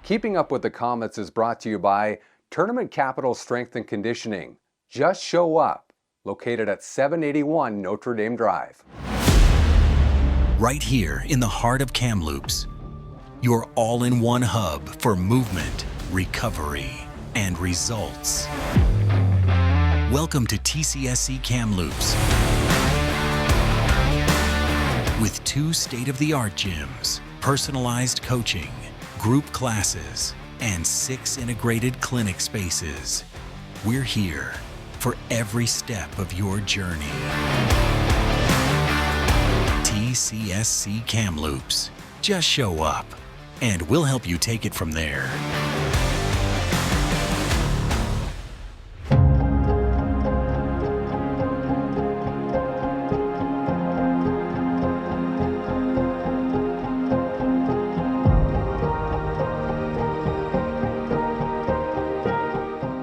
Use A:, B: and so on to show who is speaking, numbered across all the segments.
A: Keeping Up with the Comets is brought to you by Tournament Capital Strength and Conditioning. Just show up. Located at 781 Notre Dame Drive.
B: Right here in the heart of Kamloops, your all-in-one hub for movement, recovery, and results. Welcome to TCSC Kamloops. With 2 state-of-the-art gyms, personalized coaching, group classes, and 6 integrated clinic spaces. We're here for every step of your journey. TCSC Kamloops. Just show up, and we'll help you take it from there.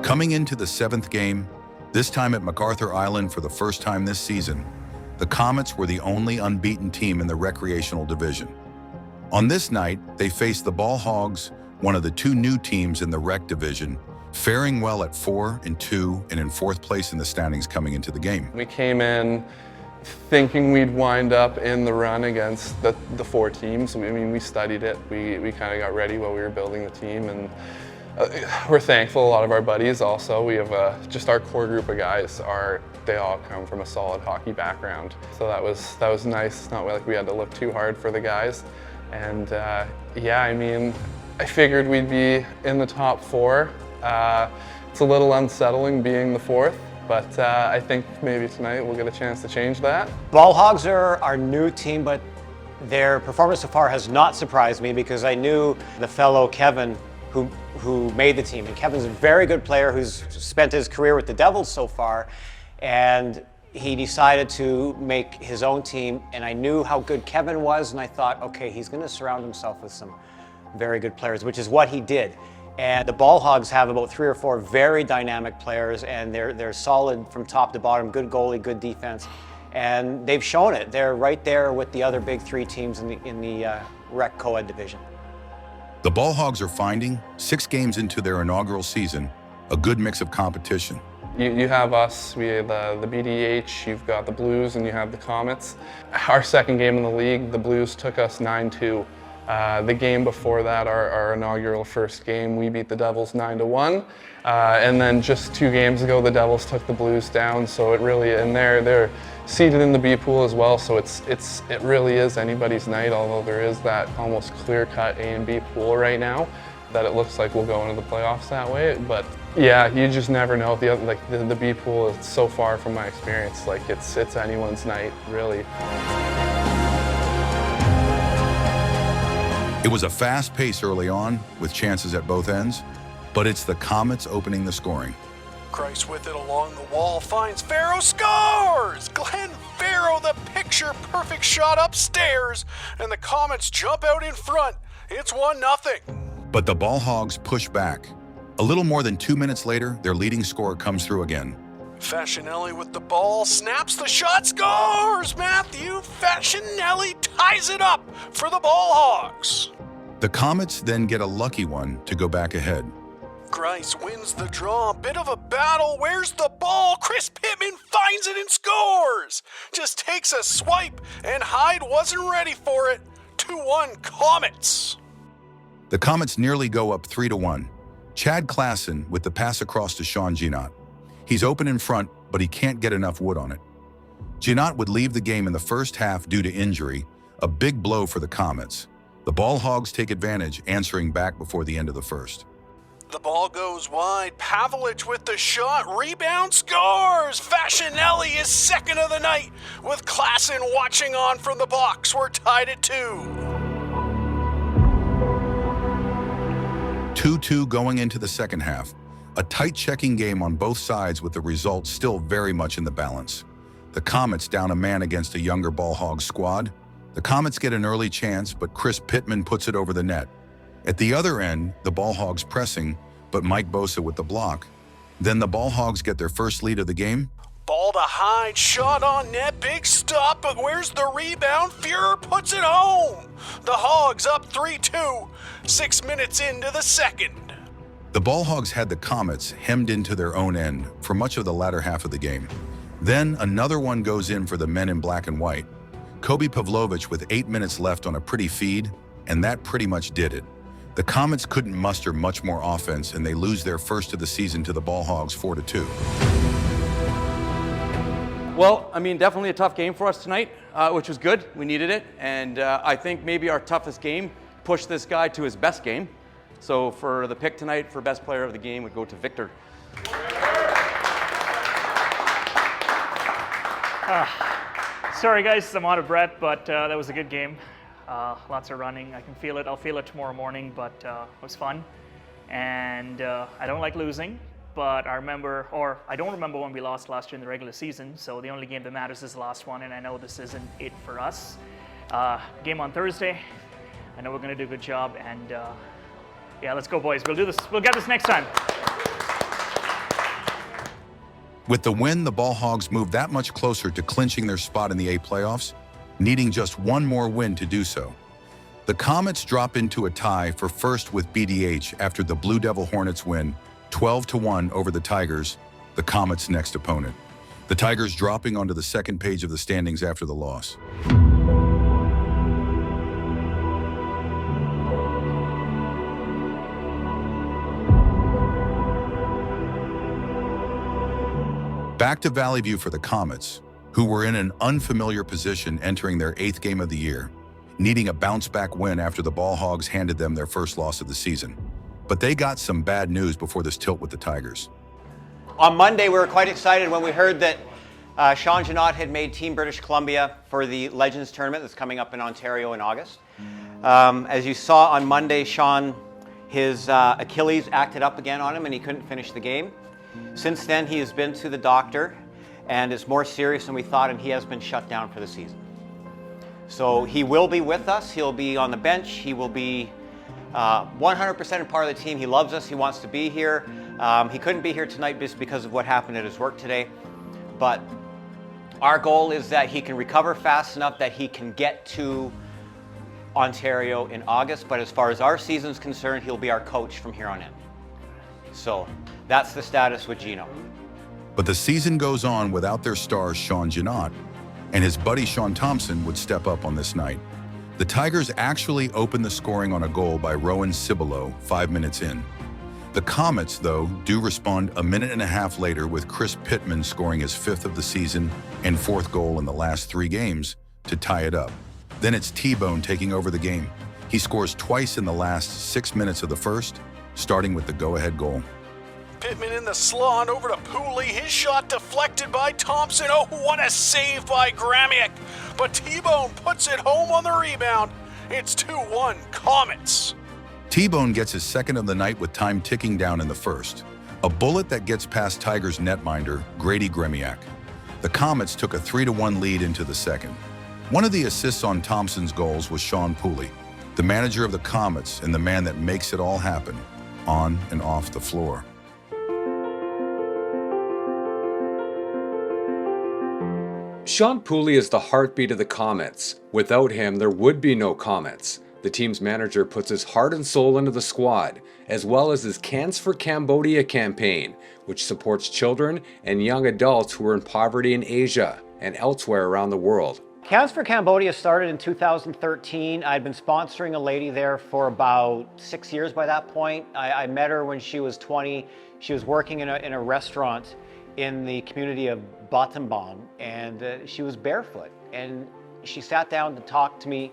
C: Coming into the 7th game, this time at MacArthur Island for the first time this season, the Comets were the only unbeaten team in the recreational division. On this night, they faced the Ballhogs, one of the 2 new teams in the rec division, faring well at 4-2 and in 4th place in the standings coming into the game.
D: We came in thinking we'd wind up in the run against the 4 teams. I mean, we studied it. We kind of got ready while we were building the team, and we're thankful. A lot of our buddies also, we have just our core group of guys they all come from a solid hockey background. So that was nice. It's not like we had to look too hard for the guys. And yeah, I mean, I figured we'd be in the top 4. It's a little unsettling being the 4th, but I think maybe tonight we'll get a chance to change that.
E: Ballhogs are our new team, but their performance so far has not surprised me because I knew the fellow Kevin who made the team. And Kevin's a very good player who's spent his career with the Devils so far, and he decided to make his own team, and I knew how good Kevin was, and I thought, okay, he's going to surround himself with some very good players, which is what he did. And the Ballhogs have about 3 or 4 very dynamic players, and they're solid from top to bottom, good goalie, good defense, and they've shown it. They're right there with the other big 3 teams in the rec co-ed division.
C: The Ballhogs are finding, 6 games into their inaugural season, a good mix of competition.
D: You have us, we have the BDH, you've got the Blues, and you have the Comets. Our 2nd game in the league, the Blues took us 9-2. The game before that, our inaugural 1st game, we beat the Devils 9-1. And then just 2 games ago, the Devils took the Blues down. So it really, and they're seated in the B pool as well. So it really is anybody's night, although there is that almost clear-cut A and B pool right now that it looks like we'll go into the playoffs that way. But yeah, you just never know. The B pool is so far from my experience. Like it's anyone's night, really.
C: It was a fast pace early on, with chances at both ends, but it's the Comets opening the scoring.
F: Christ with it along the wall, finds Farrow, scores! Glenn Farrow, the picture-perfect shot upstairs, and the Comets jump out in front. It's 1-0.
C: But the Ballhogs push back. A little more than 2 minutes later, their leading scorer comes through again.
F: Fascinelli with the ball, snaps the shot, scores! Matthew Fascinelli ties it up for the Ballhogs.
C: The Comets then get a lucky one to go back ahead.
F: Grice wins the draw, bit of a battle, where's the ball? Chris Pittman finds it and scores! Just takes a swipe, and Hyde wasn't ready for it. 2-1 Comets.
C: The Comets nearly go up 3-1. Chad Klassen with the pass across to Shawn Ginot. He's open in front, but he can't get enough wood on it. Ginot would leave the game in the first half due to injury, a big blow for the Comets. The Ballhogs take advantage, answering back before the end of the first.
F: The ball goes wide, Pavlich with the shot, rebound, scores! Fascinelli is 2nd of the night, with Klassen watching on from the box. We're tied at 2.
C: 2-2 going into the second half. A tight checking game on both sides with the results still very much in the balance. The Comets down a man against a younger Ballhogs squad. The Comets get an early chance, but Chris Pittman puts it over the net. At the other end, the Ballhogs pressing, but Mike Bosa with the block. Then the Ballhogs get their first lead of the game.
F: Ball to Hyde, shot on net, big stop, but where's the rebound? Fuhrer puts it home. The Hogs up 3-2, 6 minutes into the second.
C: The Ballhogs had the Comets hemmed into their own end for much of the latter half of the game. Then another one goes in for the men in black and white. Kobe Pavlovich with 8 minutes left on a pretty feed, and that pretty much did it. The Comets couldn't muster much more offense, and they lose their first of the season to the Ballhogs 4-2.
G: Well, I mean, definitely a tough game for us tonight, which was good. We needed it, and I think maybe our toughest game pushed this guy to his best game. So for the pick tonight for best player of the game would go to Victor.
H: Sorry guys, I'm out of breath, but that was a good game. Lots of running. I can feel it. I'll feel it tomorrow morning, but it was fun. And I don't like losing, but I don't remember when we lost last year in the regular season, so the only game that matters is the last one, and I know this isn't it for us. Game on Thursday. I know we're going to do a good job, and yeah, let's go boys. We'll do this. We'll get this next time.
C: With the win, the Ballhogs moved that much closer to clinching their spot in the A playoffs, needing just one more win to do so. The Comets drop into a tie for first with BDH after the Blue Devil Hornets win 12-1 over the Tigers, the Comets' next opponent. The Tigers dropping onto the second page of the standings after the loss. Back to Valley View for the Comets, who were in an unfamiliar position entering their 8th game of the year, needing a bounce-back win after the Ballhogs handed them their first loss of the season. But they got some bad news before this tilt with the Tigers.
E: On Monday, we were quite excited when we heard that Shawn Janot had made Team British Columbia for the Legends Tournament that's coming up in Ontario in August. As you saw on Monday, Shawn, his Achilles acted up again on him and he couldn't finish the game. Since then, he has been to the doctor, and it's more serious than we thought, and he has been shut down for the season. So he will be with us. He'll be on the bench. He will be 100% a part of the team. He loves us. He wants to be here. He couldn't be here tonight just because of what happened at his work today. But our goal is that he can recover fast enough that he can get to Ontario in August. But as far as our season's concerned, he'll be our coach from here on in. So that's the status with Gino.
C: But the season goes on without their stars Shawn Janot, and his buddy Sean Thompson would step up on this night. The Tigers actually opened the scoring on a goal by Rowan Cibolo 5 minutes in. The Comets, though, do respond a minute and a half later with Chris Pittman scoring his 5th of the season and 4th goal in the last 3 games to tie it up. Then it's T-Bone taking over the game. He scores twice in the last 6 minutes of the first, starting with the go-ahead goal.
F: Pittman in the slot over to Pooley. His shot deflected by Thompson. Oh, what a save by Gramiak. But T-Bone puts it home on the rebound. It's 2-1 Comets.
C: T-Bone gets his 2nd of the night with time ticking down in the first. A bullet that gets past Tigers netminder Grady Gremiak. The Comets took a 3-1 lead into the second. One of the assists on Thompson's goals was Shawn Pooley, the manager of the Comets and the man that makes it all happen, on and off the floor.
A: Shawn Pooley is the heartbeat of the Comets. Without him, there would be no Comets. The team's manager puts his heart and soul into the squad, as well as his Cans for Cambodia campaign, which supports children and young adults who are in poverty in Asia and elsewhere around the world.
E: Cans for Cambodia started in 2013. I'd been sponsoring a lady there for about 6 years by that point. I met her when she was 20. She was working in a restaurant in the community of Battambang, and she was barefoot. And she sat down to talk to me,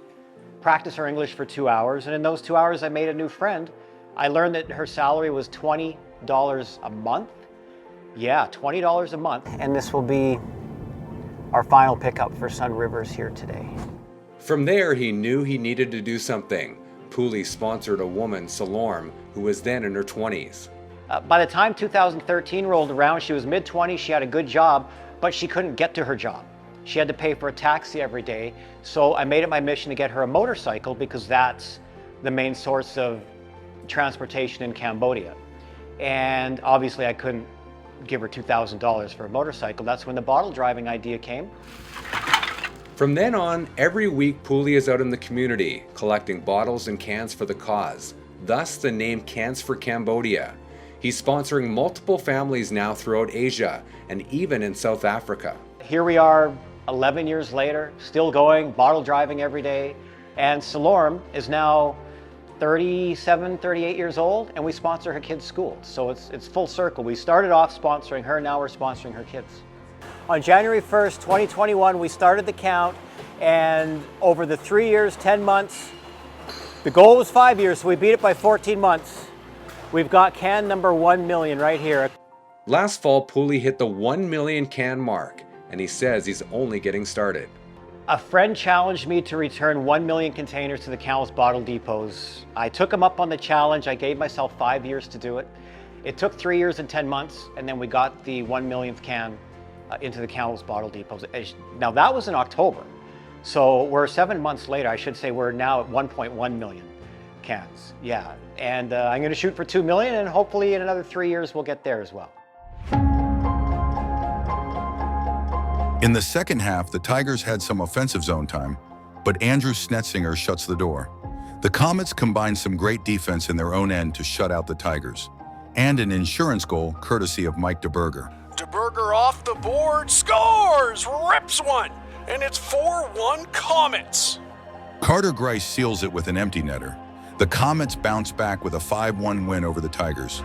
E: practice her English for 2 hours, and in those 2 hours I made a new friend. I learned that her salary was $20 a month. Yeah, $20 a month. And this will be our final pickup for Sun Rivers here today.
A: From there, he knew he needed to do something. Pooley sponsored a woman, Salorm, who was then in her 20s.
E: By the time 2013 rolled around, she was mid-20s, she had a good job, but she couldn't get to her job. She had to pay for a taxi every day, so I made it my mission to get her a motorcycle because that's the main source of transportation in Cambodia. And obviously I couldn't give her $2,000 for a motorcycle. That's when the bottle driving idea came.
A: From then on, every week Pooley is out in the community collecting bottles and cans for the cause, thus the name Cans for Cambodia. He's sponsoring multiple families now throughout Asia and even in South Africa.
E: Here we are 11 years later, still going, bottle driving every day, and Salorm is now 37, 38 years old, and we sponsor her kids' schools. So it's full circle. We started off sponsoring her, now we're sponsoring her kids. On January 1st, 2021, we started the count, and over the 3 years, 10 months, the goal was 5 years, so we beat it by 14 months. We've got can number 1 million right here.
A: Last fall, Pooley hit the 1 million can mark, and he says he's only getting started.
E: A friend challenged me to return 1 million containers to the Kamloops bottle depots. I took him up on the challenge. I gave myself 5 years to do it. It took 3 years and 10 months, and then we got the 1 millionth can into the Kamloops bottle depots. Now that was in October. So we're 7 months later. I should say we're now at 1.1 million cans. Yeah, and I'm gonna shoot for 2 million, and hopefully in another 3 years we'll get there as well.
C: In the second half, the Tigers had some offensive zone time, but Andrew Snetzinger shuts the door. The Comets combined some great defense in their own end to shut out the Tigers, and an insurance goal courtesy of Mike DeBurger.
F: DeBurger off the board, scores, rips one, and it's 4-1 Komets.
C: Carter Grice seals it with an empty netter. The Comets bounce back with a 5-1 win over the Tigers.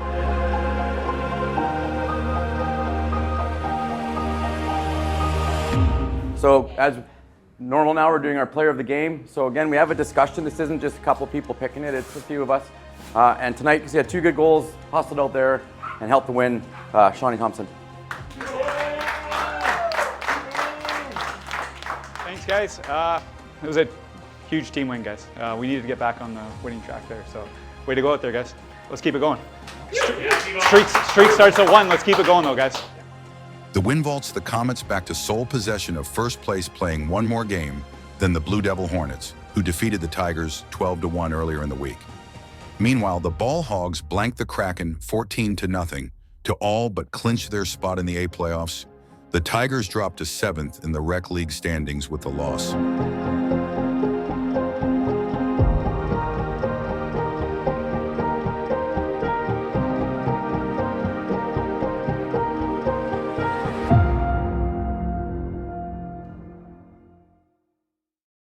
G: So as normal now, we're doing our player of the game. So again, we have a discussion. This isn't just a couple people picking it, it's a few of us. And tonight, because he had 2 good goals, hustled out there and helped to win, Shawnee Thompson.
I: Thanks, guys. It was a huge team win, guys. We needed to get back on the winning track there. So way to go out there, guys. Let's keep it going. Streak starts at 1. Let's keep it going, though, guys.
C: The win vaults the Comets back to sole possession of first place, playing one more game than the Blue Devil Hornets, who defeated the Tigers 12-1 earlier in the week. Meanwhile, the Ballhogs blanked the Kraken 14-0 to all but clinch their spot in the A playoffs. The Tigers dropped to 7th in the Rec League standings with the loss.